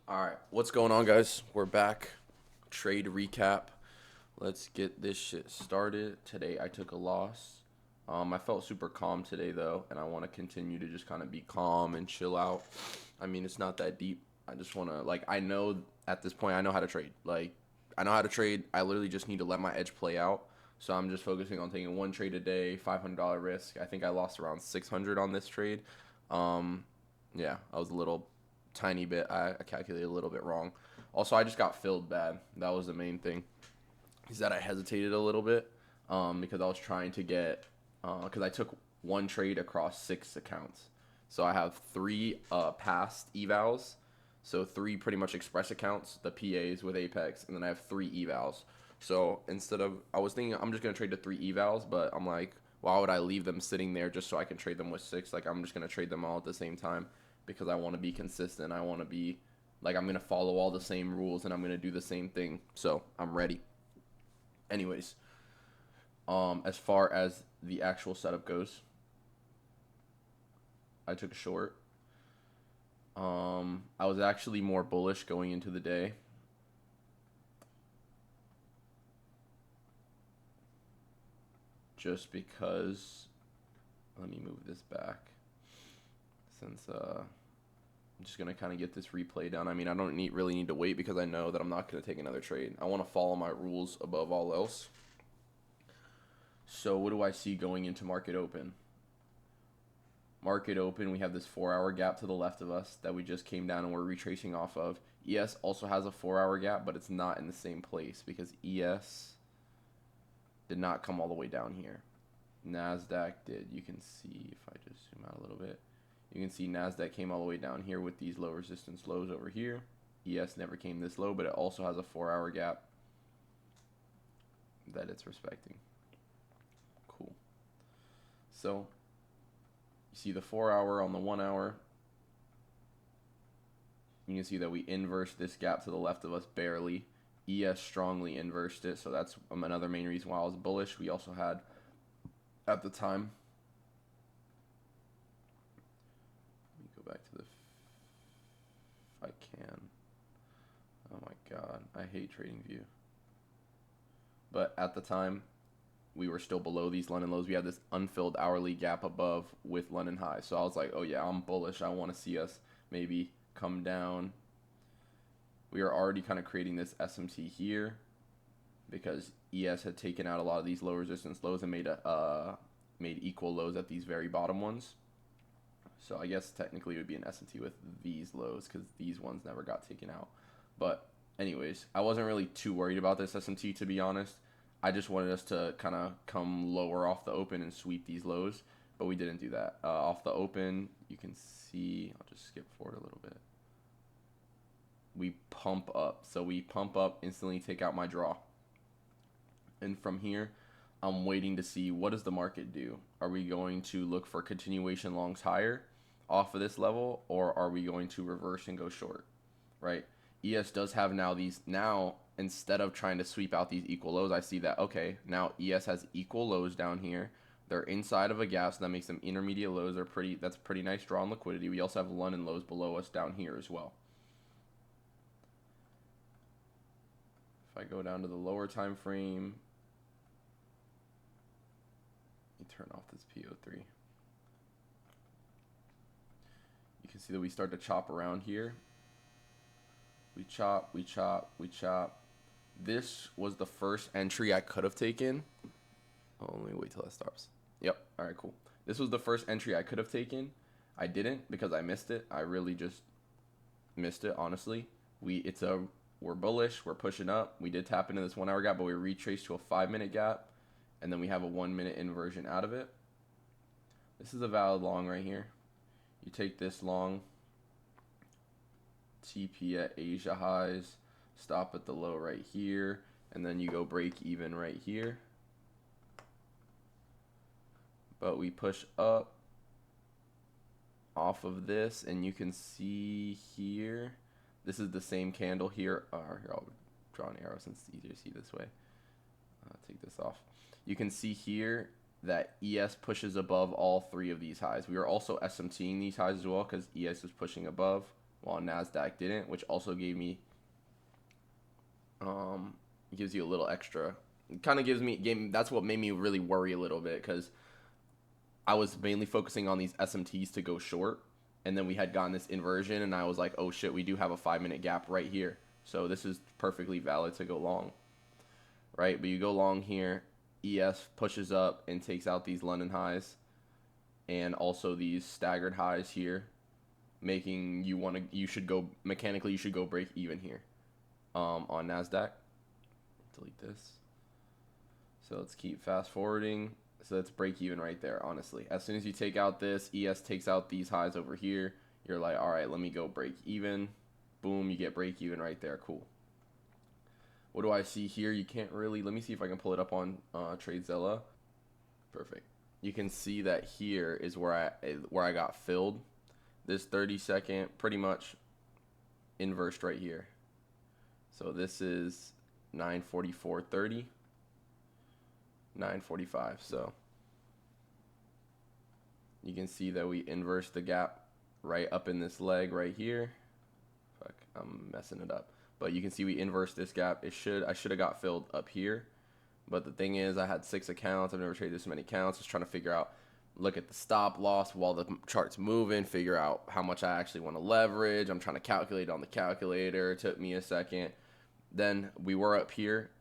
All right, what's going on, guys? We're back. Trade recap. Let's get this shit started. Today I took a loss. I felt super calm today though, and I want to continue to just kind of be calm and chill out. I mean, it's not that deep. I just want to I know at this point I know how to trade. I know how to trade. I literally just need to let my edge play out. So I'm just focusing on taking one trade a day, $500 risk. I think I lost around 600 on this trade. Um, yeah, I was a little tiny bit. I calculated a little bit wrong. Also, I just got filled bad. That was the main thing. Is that I hesitated a little bit because I was trying to get because I took one trade across 6 accounts. So I have three past evals, so three pretty much express accounts, the PAs with Apex, and then I have three evals. So instead of I was thinking I'm just gonna trade the three evals, but I'm like, why would I leave them sitting there just so I can trade them with six? Like I'm just gonna trade them all at the same time because I want to be consistent. I want to be I'm gonna follow all the same rules and I'm gonna do the same thing. So I'm ready. Anyways, as far as the actual setup goes, I took a short. I was actually more bullish going into the day. Just because, let me move this back since I'm just gonna kind of get this replay done. I mean, I don't really need to wait because I know that I'm not gonna take another trade. I want to follow my rules above all else. So what do I see going into market open? Market open, we have this 4-hour gap to the left of us that we just came down and we're retracing off of. ES also has a 4-hour gap, but it's not in the same place because ES did not come all the way down here. NASDAQ did. You can see, if I just zoom out a little bit, you can see NASDAQ came all the way down here with these low resistance lows over here. ES never came this low, but it also has a 4-hour gap that it's respecting. Cool. So you see the 4-hour on the 1-hour. You can see that we inversed this gap to the left of us barely. ES strongly inversed it, so that's another main reason why I was bullish. We also had, at the time, let me go back to the, if I can. Oh my god, I hate TradingView. But at the time, we were still below these London lows. We had this unfilled hourly gap above with London highs. So I was like, oh yeah, I'm bullish. I want to see us maybe come down. We are already kind of creating this SMT here because ES had taken out a lot of these low resistance lows and made equal lows at these very bottom ones. So I guess technically it would be an SMT with these lows because these ones never got taken out. But anyways, I wasn't really too worried about this SMT, to be honest. I just wanted us to kind of come lower off the open and sweep these lows, but we didn't do that. Off the open, you can see, I'll just skip forward a little bit. We pump up. So we pump up, instantly take out my draw. And from here, I'm waiting to see what does the market do. Are we going to look for continuation longs higher off of this level, or are we going to reverse and go short, right? ES does have now instead of trying to sweep out these equal lows, I see that, okay, now ES has equal lows down here. They're inside of a gap, so that makes them intermediate lows. That's a pretty nice draw on liquidity. We also have London lows below us down here as well. If I go down to the lower time frame, let me turn off this PO3. You can see that we start to chop around here. We chop, we chop, we chop. This was the first entry I could have taken. Oh, let me wait till that stops. Yep. All right, cool. This was the first entry I could have taken. I didn't because I missed it. I really just missed it, honestly. We're bullish. We're pushing up. We did tap into this 1-hour gap, but we retraced to a 5-minute gap, and then we have a 1-minute inversion out of it. This is a valid long right here. You take this long, TP at Asia highs, stop at the low right here, and then you go break even right here. But we push up off of this, and you can see here, this is the same candle here. Here, I'll draw an arrow since it's easier to see this way. Take this off. You can see here that ES pushes above all three of these highs. We are also SMTing these highs as well because ES is pushing above. while Nasdaq didn't, which also gave me gives you a little extra. It kind of that's what made me really worry a little bit, because I was mainly focusing on these SMTs to go short, and then we had gotten this inversion, and I was like, oh shit, we do have a 5-minute gap right here, so this is perfectly valid to go long, right? But you go long here, ES pushes up and takes out these London highs and also these staggered highs here, making you should go mechanically, you should go break even here on Nasdaq. Delete this. So let's keep fast forwarding. So let's break even right there, honestly. As soon as you take out this, ES takes out these highs over here, you're like, all right, let me go break even. Boom, you get break even right there. Cool. What do I see here? You can't really, let me see if I can pull it up on TradeZilla. Perfect. You can see that here is where I got filled. This 30-second pretty much inversed right here. So this is 9:44.30, 9:45. So you can see that we inversed the gap right up in this leg right here. Fuck, I'm messing it up. But you can see we inversed this gap. I should have got filled up here. But the thing is, I had 6 accounts. I've never traded this many accounts. Just trying to figure out, look at the stop loss while the chart's moving, figure out how much I actually want to leverage. I'm trying to calculate on the calculator. It took me a second. Then we were up here.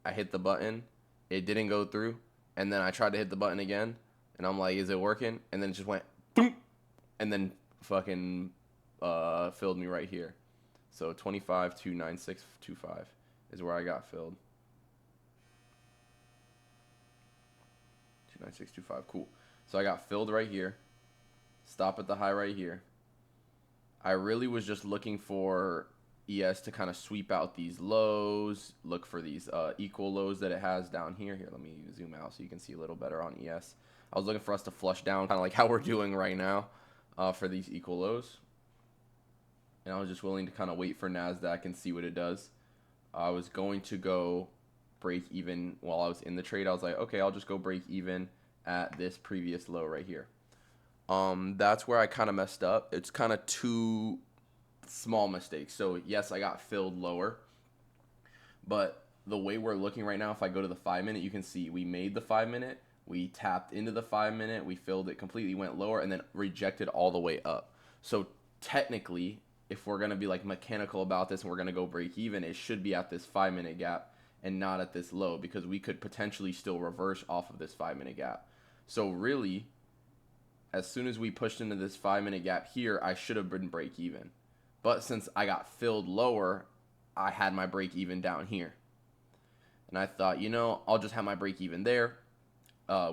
I hit the button. It didn't go through. And then I tried to hit the button again. And I'm like, is it working? And then it just went boom. And then fucking filled me right here. So 25,296.25 is where I got filled. 296.25, cool. So I got filled right here. Stop at the high right here. I really was just looking for ES to kind of sweep out these lows, look for these equal lows that it has down here. Here, let me zoom out so you can see a little better on ES. I was looking for us to flush down, kind of like how we're doing right now, for these equal lows. And I was just willing to kind of wait for NASDAQ and see what it does. I was going to go break even while I was in the trade. I was like, okay, I'll just go break even at this previous low right here. That's where I kind of messed up. It's kind of two small mistakes. So yes, I got filled lower, but the way we're looking right now, if I go to the 5-minute, you can see we made the 5-minute, we tapped into the 5-minute, we filled it completely, went lower, and then rejected all the way up. So technically, if we're going to be like mechanical about this and we're going to go break even, it should be at this 5-minute gap and not at this low, because we could potentially still reverse off of this 5-minute gap. So really, as soon as we pushed into this 5-minute gap here, I should have been break even. But since I got filled lower, I had my break even down here. And I thought, you know, I'll just have my break even there.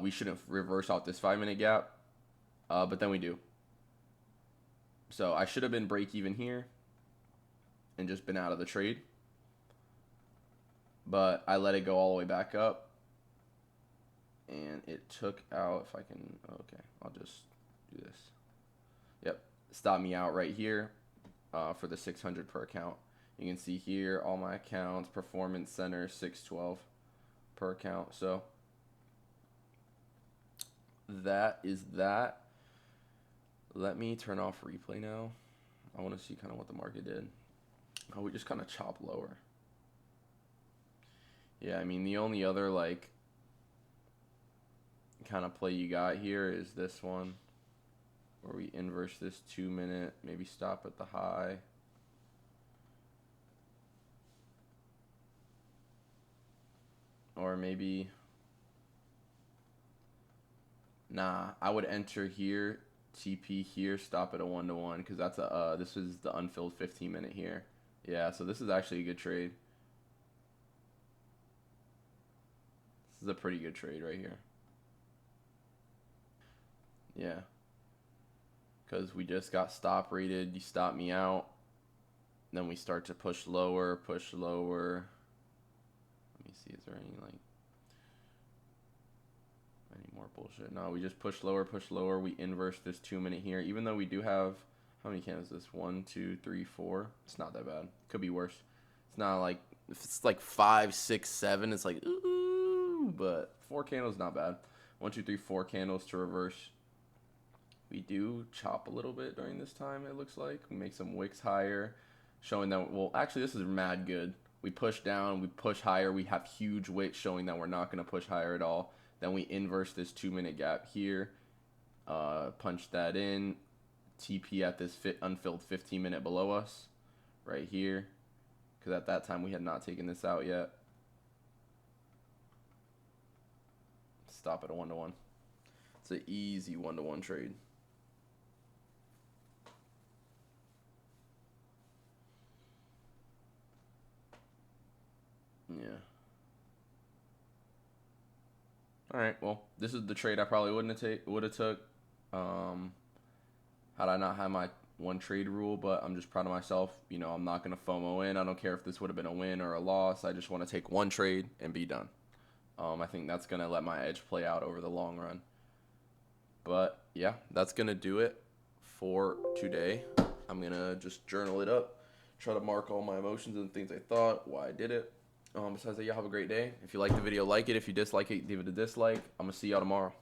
We shouldn't reverse off this 5-minute gap. But then we do. So I should have been break even here and just been out of the trade. But I let it go all the way back up. And it took out, if I can, okay, I'll just do this. Yep, stop me out right here for the 600 per account. You can see here all my accounts, performance center, 612 per account. So that is that. Let me turn off replay now. I want to see kind of what the market did. Oh, we just kind of chop lower. Yeah, I mean, the only other like kind of play you got here is this one, where we inverse this 2-minute, maybe stop at the high. Or maybe, nah, I would enter here, TP here, stop at a 1-to-1, because that's a this is the unfilled 15-minute here. Yeah, so this is actually a good trade. This is a pretty good trade right here. Yeah, because we just got stop rated. You stop me out, then we start to push lower, push lower. Let me see, is there any like any more bullshit? No, we just push lower, push lower. We inverse this 2-minute here, even though we do have, how many candles is this? 1, 2, 3, 4. It's not that bad. Could be worse. It's not like, if it's like 5, 6, 7, it's like ooh, but 4 candles not bad. 1, 2, 3, 4 candles to reverse we do chop a little bit during this time, it looks like. We make some wicks higher, showing that, well, actually, this is mad good. We push down, we push higher, we have huge wicks showing that we're not going to push higher at all. Then we inverse this 2-minute gap here, punch that in, TP at this unfilled 15-minute below us, right here, because at that time we had not taken this out yet. Stop at a 1-to-1. It's an easy 1-to-1 trade. Yeah. All right. Well, this is the trade I probably would have took. Had I not had my one trade rule, but I'm just proud of myself. You know, I'm not gonna FOMO in. I don't care if this would have been a win or a loss. I just want to take one trade and be done. I think that's gonna let my edge play out over the long run. But yeah, that's gonna do it for today. I'm gonna just journal it up, try to mark all my emotions and things I thought, why I did it. Besides that, y'all have a great day. If you like the video, like it. If you dislike it, give it a dislike. I'm gonna see y'all tomorrow.